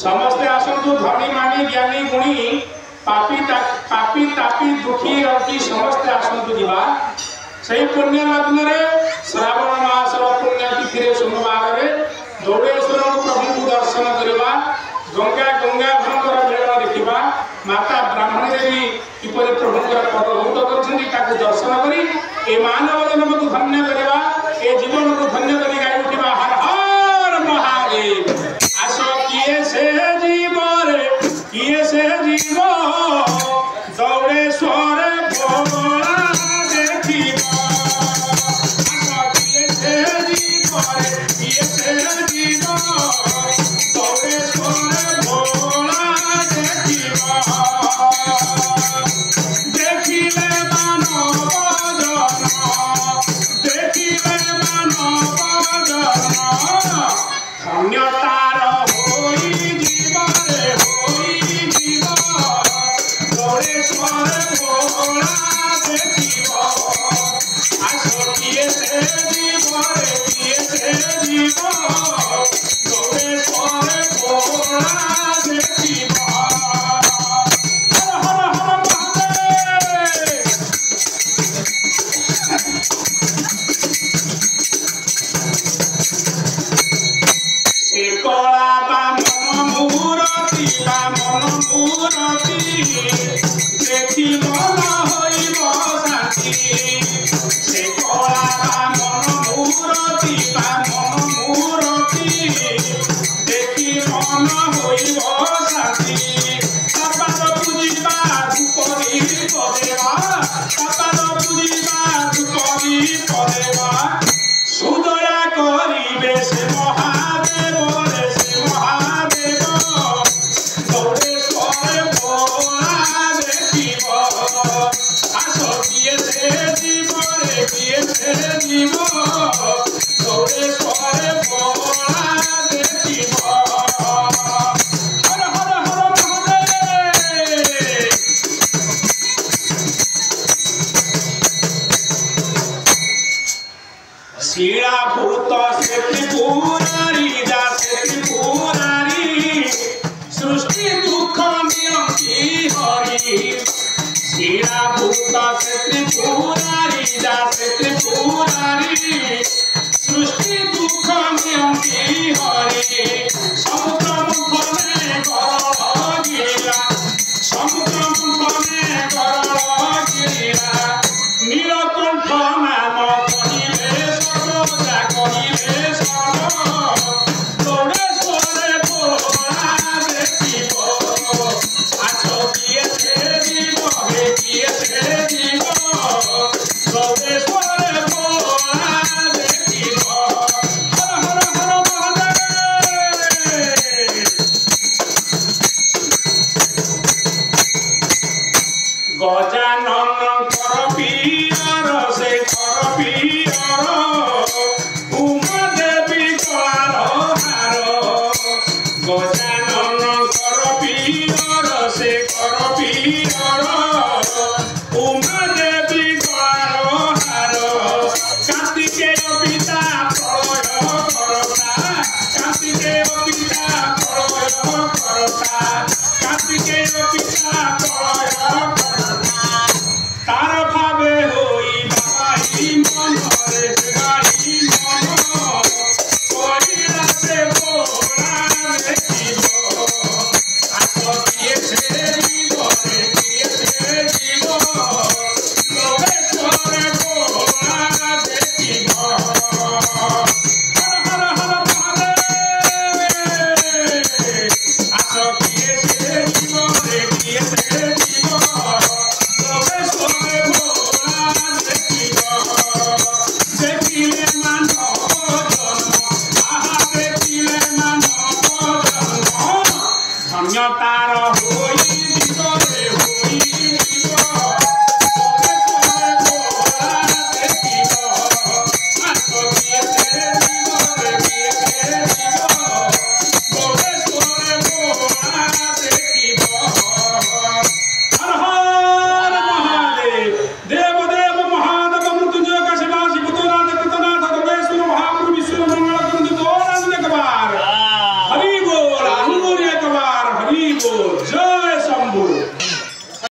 समस्ते आसतु धनी मानी ज्ञानी गुणी पापी तापी दुखी रखी समस्ते आसतु जीवा सही पुण्य लग्न रे श्रावण मास पुण्य तिथि रे सोमवार रे दौड़ेश्वर प्रभु को दर्शन करवा गंगा भंकर मेलन देखा माता ब्राह्मणी देवी किपर प्रभुकर पदभूत कर दर्शन कर ए मानव जन्म को धन्य करवा ए जीवन को धन्य कर गाई उठा हर हर महादेव आस किए से जीव रे किए से जीव दौड़ेश्वर भोला देखिबा आस किए से जीव रे किए से जीव दौड़ेश्वर भोला देखिबा देखिले मानव धन्यतार होई जीवरे होई जीव दौड़ेश्वर भोला देखिब आस किए से जीवरे किए से जीव दौड़ेश्वर भोला देखिब हर हर हर महादेव कला बामन मूरति देखी मन होइब शांति से कला बामन मूरति देखी मन होइब शांति सपाद पूजिबा धूपरी पदेवा सपाद पूजिबा धूपरी पदेवा सुदया करिबे से महादेव रे से महादेव दौड़ेश्वर भोला देखिब आस किए से जीव रे किए से जीव दौड़ेश्वर भोला देखिब हर हर हर महादेव शिला भूत से त्रिपुरारी जासे त्रिपुरारी सृष्टि दुख नियंती हरि शिला भूत से त्रिपुरारी जासे त्रिपुरारी सृष्टि दुख नियंती हरि समुद्र मुखने गरल गिरिला समुद्र मुखने गरल गिरिला नीलकंठ नाम कहिले सर्वदा कहिले सर्व दौड़ेश्वर भोला देखिब आस किए से जीव हे किए से जीव दौड़ेश्वर भोला देखिब हर हर हर महादेव गजानन कर पियर से कर पियर उमा देवी कलार हार गजानन कर पियर से कर पियर उमा देवी ଟିକେ ପିତା ତୋର